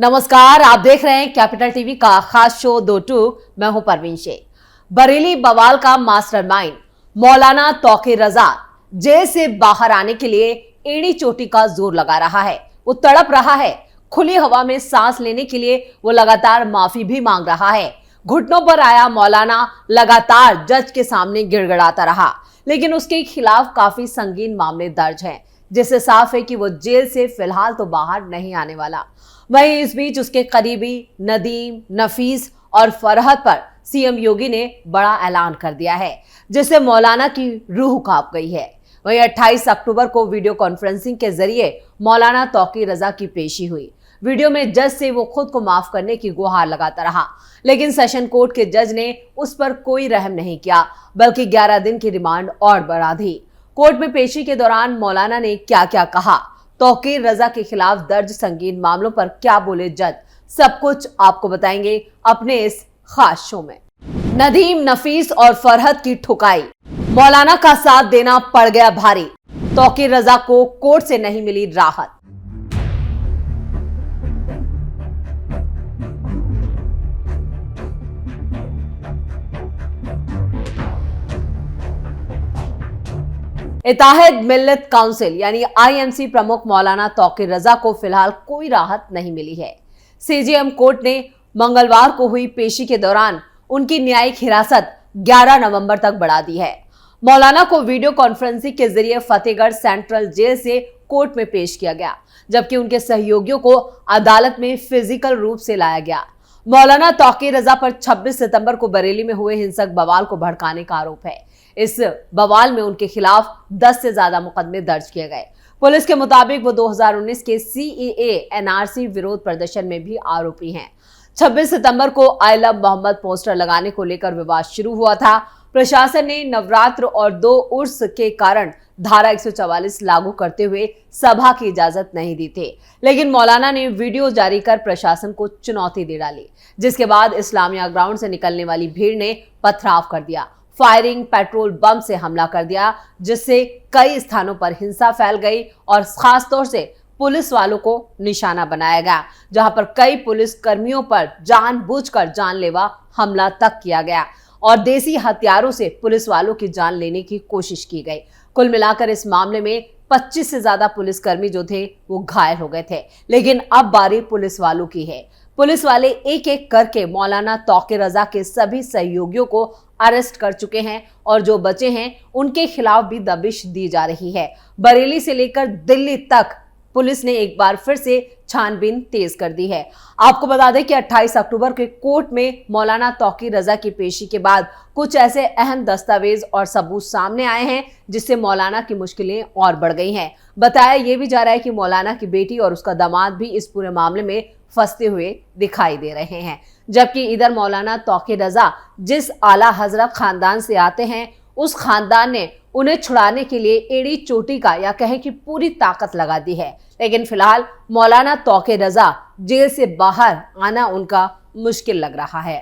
नमस्कार, आप देख रहे हैं कैपिटल टीवी का खास शो दो टूक। मैं हूं परवीन शेख। बरेली बवाल का मास्टरमाइंड मौलाना तौकीर रजा जेल से बाहर आने के लिए एड़ी चोटी का जोर लगा रहा है। वो तड़प रहा है। खुली हवा में सांस लेने के लिए वो लगातार माफी भी मांग रहा है। घुटनों पर आया मौलाना लगातार जज के सामने गिड़गिड़ाता रहा, लेकिन उसके खिलाफ काफी संगीन मामले दर्ज हैं, जिससे साफ है कि वो जेल से फिलहाल तो बाहर नहीं आने वाला। वहीं इस बीच उसके करीबी नदीम, नफीस और फरहत पर सीएम योगी ने बड़ा ऐलान कर दिया है, जिससे मौलाना की रूह कांप गई है। वहीं 28 अक्टूबर को वीडियो कॉन्फ्रेंसिंग के जरिए मौलाना तौकीर रजा की पेशी हुई। वीडियो में जज से वो खुद को माफ करने की गुहार लगाता रहा, लेकिन सेशन कोर्ट के जज ने उस पर कोई रहम नहीं किया, बल्कि 11 दिन की रिमांड और बढ़ा दी। कोर्ट में पेशी के दौरान मौलाना ने क्या क्या कहा, तौकीर रजा के खिलाफ दर्ज संगीन मामलों पर क्या बोले जज, सब कुछ आपको बताएंगे अपने इस खास शो में। नदीम, नफीस और फरहत की ठुकाई, मौलाना का साथ देना पड़ गया भारी। तौकीर रजा को कोर्ट से नहीं मिली राहत। इत्तेहाद मिल्लत काउंसिल यानी आईएमसी प्रमुख मौलाना तौकीर रजा को फिलहाल कोई राहत नहीं मिली है। सीजेएम कोर्ट ने मंगलवार को हुई पेशी के दौरान उनकी न्यायिक हिरासत 11 नवंबर तक बढ़ा दी है। मौलाना को वीडियो कॉन्फ्रेंसिंग के जरिए फतेहगढ़ सेंट्रल जेल से कोर्ट में पेश किया गया, जबकि उनके सहयोगियों को अदालत में फिजिकल रूप से लाया गया। मौलाना तौकीर रजा पर 26 सितंबर को बरेली में हुए हिंसक बवाल को भड़काने का आरोप है। इस बवाल में उनके खिलाफ 10 से ज्यादा मुकदमे दर्ज किए गए। पुलिस के मुताबिक वो 2019 के सीएए एनआरसी विरोध प्रदर्शन में भी आरोपी हैं। 26 सितंबर को आई लव मोहम्मद पोस्टर लगाने को लेकर विवाद शुरू हुआ था। प्रशासन ने नवरात्र और 2 उर्स के कारण धारा 144 लागू करते हुए सभा की इजाजत नहीं दी थी, लेकिन मौलाना ने वीडियो जारी कर प्रशासन को चुनौती दे डाली, जिसके बाद इस्लामिया ग्राउंड से निकलने वाली भीड़ ने पथराव कर दिया, फायरिंग, पेट्रोल बम से हमला कर दिया, जिससे कई स्थानों पर हिंसा फैल गई और खासतौर से पुलिस वालों को निशाना बनाया गया, जहां पर कई पुलिस कर्मियों पर जानबूझकर जानलेवा हमला तक किया गया और देसी हथियारों से पुलिस वालों की जान लेने की कोशिश की गई। कुल मिलाकर इस मामले में 25 से ज्यादा पुलिसकर्मी जो थे वो घायल हो गए थे, लेकिन अब बारी पुलिस वालों की है। पुलिस वाले एक एक करके मौलाना तौकीर रजा के सभी सहयोगियों को अरेस्ट कर चुके हैं और जो बचे हैं उनके खिलाफ भी दबिश दी जा रही है। बरेली से लेकर दिल्ली तक पुलिस ने एक बार फिर से छानबीन तेज कर दी है। आपको बता दें कि 28 अक्टूबर के कोर्ट में मौलाना तौकीर रजा की पेशी के बाद कुछ ऐसे अहम दस्तावेज और सबूत सामने आए हैं, जिससे मौलाना की मुश्किलें और बढ़ गई हैं। बताया यह भी जा रहा है कि मौलाना की बेटी और उसका दामाद भी इस पूरे मामले में फंसते हुए दिखाई दे रहे हैं, जबकि इधर मौलाना तौकीर रजा जिस आला हजरत खानदान से आते हैं, उस खानदान ने उन्हें छुड़ाने के लिए एड़ी चोटी का या कहें कि पूरी ताकत लगा दी है। लेकिन फिलहाल मौलाना तौकीर रजा जेल से बाहर आना उनका मुश्किल लग रहा है।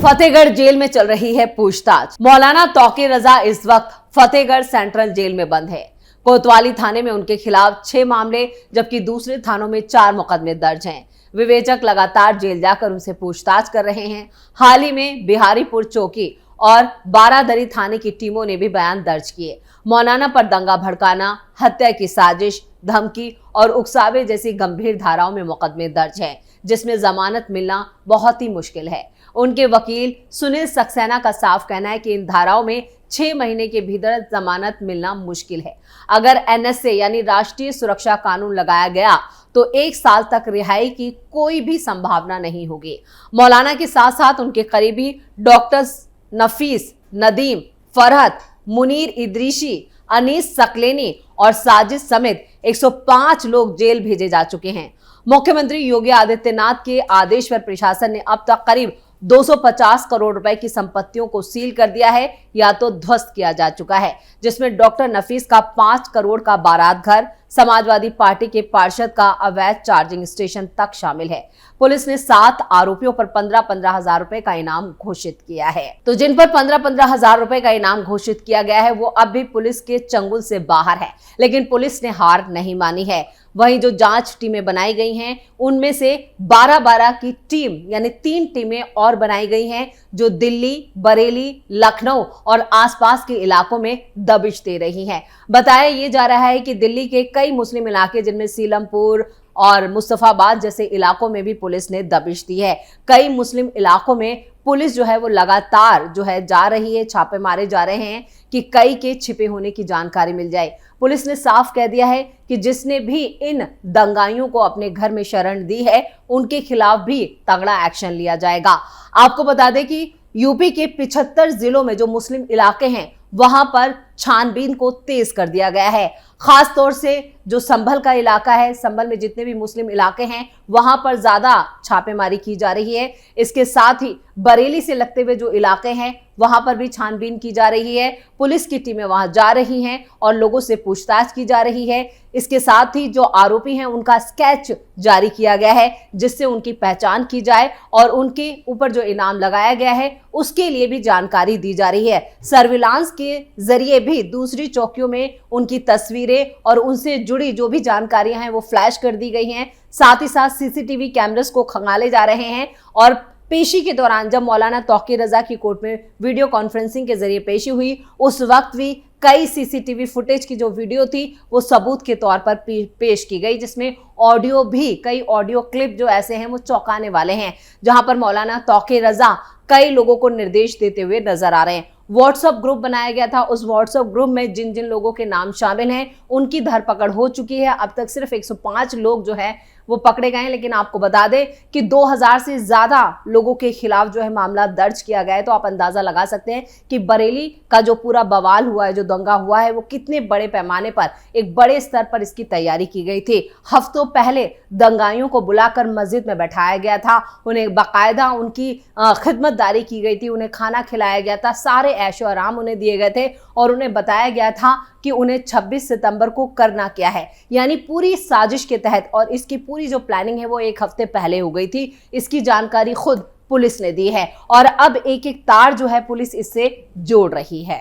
फतेहगढ़ जेल में चल रही है पूछताछ। मौलाना तौकीर रजा इस वक्त फतेहगढ़ सेंट्रल जेल में बंद है। कोतवाली थाने में उनके खिलाफ 6 मामले, जबकि दूसरे थानों में 4 मुकदमे दर्ज हैं। विवेचक लगातार जेल जाकर उनसे पूछताछ कर रहे हैं। हाल ही में बिहारीपुर चौकी और बारादरी थाने की टीमों ने भी बयान दर्ज किए। मौलाना पर दंगा भड़काना, हत्या की साजिश, धमकी और उकसावे जैसी गंभीर धाराओं में मुकदमे दर्ज हैं, जिसमें जमानत मिलना बहुत ही मुश्किल है। उनके वकील सुनील सक्सेना का साफ कहना है कि इन धाराओं में 6 महीने के भीतर जमानत मिलना मुश्किल है। अगर एनएसए यानी राष्ट्रीय सुरक्षा कानून लगाया गया तो 1 साल तक रिहाई की कोई भी संभावना नहीं होगी। मौलाना के साथ साथ उनके करीबी डॉक्टर्स नफीस, नदीम, फरहत, मुनीर इदरीशी, अनीस सकलेनी और साजिद समेत 105 लोग जेल भेजे जा चुके हैं। मुख्यमंत्री योगी आदित्यनाथ के आदेश पर प्रशासन ने अब तक करीब 250 करोड़ रुपए की संपत्तियों को सील कर दिया है या तो ध्वस्त किया जा चुका है, जिसमें डॉक्टर नफीस का 5 करोड़ का बारात घर, समाजवादी पार्टी के पार्षद का अवैध चार्जिंग स्टेशन तक शामिल है। पुलिस ने 7 आरोपियों पर 15-15 हजार रुपए का इनाम घोषित किया है। तो जिन पर 15-15 हजार रुपए का इनाम घोषित किया गया है वो अब भी पुलिस के चंगुल से बाहर है, लेकिन पुलिस ने हार नहीं मानी है। वहीं जो जांच टीमें बनाई गई हैं उनमें से 12-12 की टीम यानी 3 टीमें और बनाई गई हैं जो दिल्ली, बरेली, लखनऊ और आसपास के इलाकों में दबिश दे रही हैं। बताया ये जा रहा है कि दिल्ली के कई मुस्लिम इलाके जिनमें सीलमपुर और मुस्तफाबाद जैसे इलाकों में भी पुलिस ने दबिश दी है। कई मुस्लिम इलाकों में पुलिस जो है वो लगातार जो है जा रही है, छापे मारे जा रहे हैं कि कई के छिपे होने की जानकारी मिल जाए। पुलिस ने साफ कह दिया है कि जिसने भी इन दंगाइयों को अपने घर में शरण दी है उनके खिलाफ भी तगड़ा एक्शन लिया जाएगा। आपको बता दें कि यूपी के 75 जिलों में जो मुस्लिम इलाके हैं वहां पर छानबीन को तेज कर दिया गया है। खास तौर से जो संभल का इलाका है, संभल में जितने भी मुस्लिम इलाके हैं वहां पर ज्यादा छापेमारी की जा रही है। इसके साथ ही बरेली से लगते हुए जो इलाके हैं वहां पर भी छानबीन की जा रही है। पुलिस की टीमें वहां जा रही हैं और लोगों से पूछताछ की जा रही है। इसके साथ ही जो आरोपी हैं उनका स्केच जारी किया गया है जिससे उनकी पहचान की जाए और उनके ऊपर जो इनाम लगाया गया है उसके लिए भी जानकारी दी जा रही है। सर्विलांस के जरिए भी दूसरी चौकियों में उनकी तस्वीरें और उनसे जुड़ी जो भी जानकारियां हैं वो फ्लैश कर दी गई हैं। साथ ही साथ सीसीटीवी कैमरास को खंगाले जा रहे हैं और पेशी के दौरान जब मौलाना तौकीर रजा की कोर्ट में वीडियो कॉन्फ्रेंसिंग के जरिए पेशी हुई उस वक्त भी कई सीसीटीवी फुटेज की जो वीडियो थी वो सबूत के तौर पर पेश की गई, जिसमें ऑडियो भी कई ऑडियो क्लिप जो ऐसे हैं वो चौंकाने वाले हैं, जहां पर मौलाना तौकीर रजा कई लोगों को निर्देश देते हुए नजर आ रहे हैं। व्हाट्सएप ग्रुप बनाया गया था, उस व्हाट्सएप ग्रुप में जिन जिन लोगों के नाम शामिल हैं उनकी धरपकड़ हो चुकी है। अब तक सिर्फ 105 लोग जो है वो पकड़े गए हैं, लेकिन आपको बता दें कि 2000 से ज्यादा लोगों के खिलाफ जो है मामला दर्ज किया गया है। तो आप अंदाजा लगा सकते हैं कि बरेली का जो पूरा बवाल हुआ है, जो दंगा हुआ है, वो कितने बड़े पैमाने पर एक बड़े स्तर पर इसकी तैयारी की गई थी। हफ्तों पहले दंगाइयों को बुलाकर मस्जिद में बैठाया गया था, उन्हें बाकायदा उनकी खिदमतदारी की गई थी, उन्हें खाना खिलाया गया था, सारे ऐशो आराम उन्हें दिए गए थे और उन्हें बताया गया था कि उन्हें 26 सितंबर को करना क्या है। यानी पूरी साजिश के तहत, और इसकी पूरी जो प्लानिंग है वो एक हफ्ते पहले हो गई थी। इसकी जानकारी खुद पुलिस ने दी है और अब एक एक तार जो है पुलिस इससे जोड़ रही है।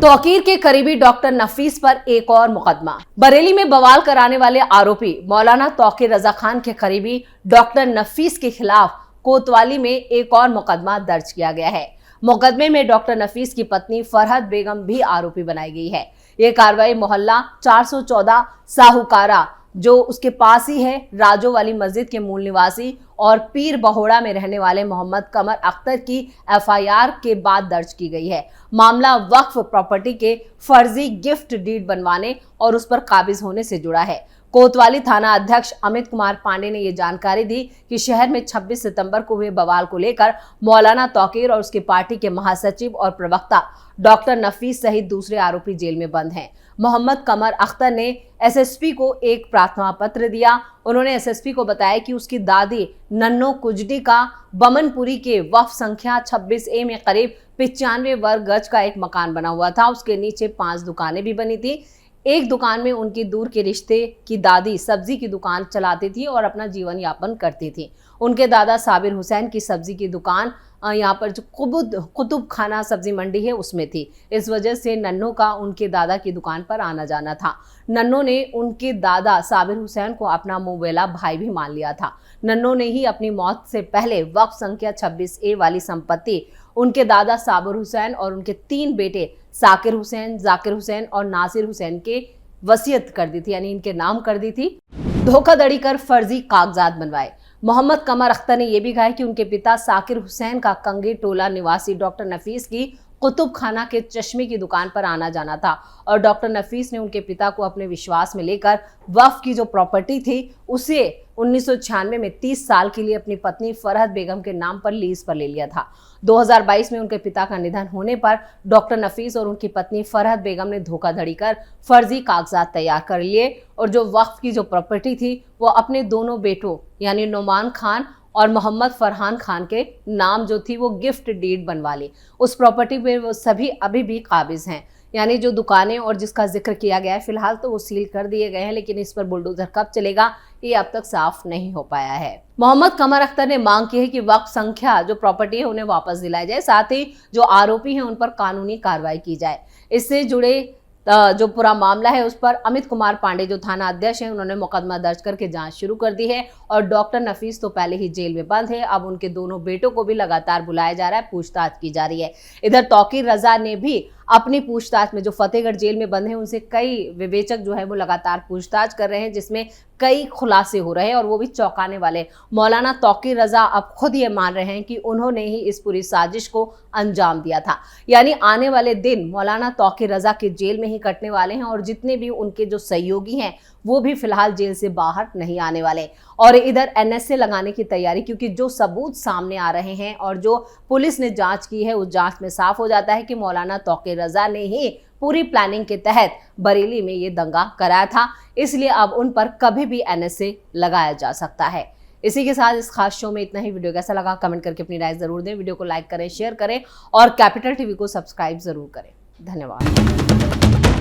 तौकीर के करीबी डॉक्टर नफीस पर एक और मुकदमा। बरेली में बवाल कराने वाले आरोपी मौलाना तौकीर रजा खान के करीबी डॉक्टर नफीस के खिलाफ कोतवाली में एक और मुकदमा दर्ज किया गया है। मुकदमे में डॉक्टर नफीस की पत्नी फरहत बेगम भी आरोपी बनाई गई है। ये कार्रवाई मोहल्ला 414 साहूकारा जो उसके पास ही है राजो वाली मस्जिद के मूल निवासी और पीर बहोड़ा में रहने वाले मोहम्मद कमर अख्तर की एफआईआर के बाद दर्ज की गई है। मामला वक्फ प्रॉपर्टी के फर्जी गिफ्ट डीड बनवाने और उस पर काबिज होने से जुड़ा है। कोतवाली थाना अध्यक्ष अमित कुमार पांडे ने यह जानकारी दी कि शहर में 26 सितंबर को हुए बवाल को लेकर मौलाना तौकीर और उसकी पार्टी के महासचिव और प्रवक्ता डॉक्टर नफीस सहित दूसरे आरोपी जेल में बंद हैं। मोहम्मद कमर अख्तर ने एसएसपी को एक प्रार्थना पत्र दिया। उन्होंने एसएसपी को बताया कि उसकी दादी नन्नो कुजडी का बमनपुरी के वक्फ संख्या 26A में करीब 95 वर्ग गज का एक मकान बना हुआ था। उसके नीचे 5 दुकानें भी बनी थी। एक दुकान में उनकी दूर के रिश्ते की दादी सब्जी की दुकान चलाती थी और अपना जीवन यापन करती थी। उनके दादा साबिर हुसैन की सब्जी की दुकान यहाँ पर जो कुतुब खाना सब्जी मंडी है उसमें थी। इस वजह से नन्नो का उनके दादा की दुकान पर आना जाना था। नन्नो ने उनके दादा साबिर हुसैन को अपना मुंहबेला भाई भी मान लिया था। नन्नो ने ही अपनी मौत से पहले वक्फ संख्या 26A वाली संपत्ति उनके दादा साबिर हुसैन और उनके 3 बेटे साकिर हुसैन, जाकिर हुसैन और नासिर हुसैन के वसीयत कर दी थी, यानी इनके नाम कर दी थी। धोखाधड़ी कर फर्जी कागजात बनवाए। मोहम्मद कमर अख्तर ने यह भी कहा कि उनके पिता साकिर हुसैन का कंगी टोला निवासी डॉक्टर नफीस की कुतुब खाना के चश्मे की दुकान पर आना जाना था और डॉक्टर नफीस ने उनके पिता को अपने विश्वास में लेकर वक्फ की जो प्रॉपर्टी थी उसे 1996 में 30 साल के लिए अपनी पत्नी फरहत बेगम के नाम पर लीज पर ले लिया था। 2022 में उनके पिता का निधन होने पर डॉक्टर नफीस और उनकी पत्नी फरहत बेगम ने धोखाधड़ी कर फर्जी कागजात तैयार कर लिए और जो वक्फ की जो प्रॉपर्टी थी वो अपने दोनों बेटों यानी नोमान खान और मोहम्मद फरहान खान के नाम जो थी वो गिफ्ट डीड बनवा ली। उस प्रॉपर्टी पे वो सभी अभी भी काबिज हैं, यानी जो दुकानें और जिसका जिक्र किया गया है फिलहाल तो वो सील कर दिए गए हैं, लेकिन इस पर बुलडोजर कब चलेगा ये अब तक साफ नहीं हो पाया है। मोहम्मद कमर अख्तर ने मांग की है कि वक्फ संख्या जो प्रॉपर्टी है उन्हें वापस दिलाई जाए, साथ ही जो आरोपी हैं उन पर कानूनी कार्रवाई की जाए। इससे जुड़े जो पूरा मामला है उस पर अमित कुमार पांडे जो थाना अध्यक्ष हैं उन्होंने मुकदमा दर्ज करके जांच शुरू कर दी है और डॉक्टर नफीस तो पहले ही जेल में बंद है। अब उनके दोनों बेटों को भी लगातार बुलाया जा रहा है, पूछताछ की जा रही है। इधर तौकीर रजा ने भी अपनी पूछताछ में जो फतेहगढ़ जेल में बंद है उनसे कई विवेचक जो है वो लगातार पूछताछ कर रहे हैं, जिसमें कई खुलासे हो रहे हैं और वो भी चौंकाने वाले। मौलाना तौकीर रजा अब खुद ये मान रहे हैं कि उन्होंने ही इस पूरी साजिश को अंजाम दिया था। यानी आने वाले दिन मौलाना तौकीर रजा के जेल में ही कटने वाले हैं और जितने भी उनके जो सहयोगी हैं वो भी फिलहाल जेल से बाहर नहीं आने वाले। और इधर एनएसए लगाने की तैयारी, क्योंकि जो सबूत सामने आ रहे हैं और जो पुलिस ने जांच की है उस जांच में साफ हो जाता है कि मौलाना तौकीर रजा ने ही पूरी प्लानिंग के तहत बरेली में ये दंगा कराया था, इसलिए अब उन पर कभी भी एनएसए लगाया जा सकता है। इसी के साथ इस खास शो में इतना ही। वीडियो कैसा लगा कमेंट करके अपनी राय जरूर दें, वीडियो को लाइक करें, शेयर करें और कैपिटल टीवी को सब्सक्राइब जरूर करें। धन्यवाद।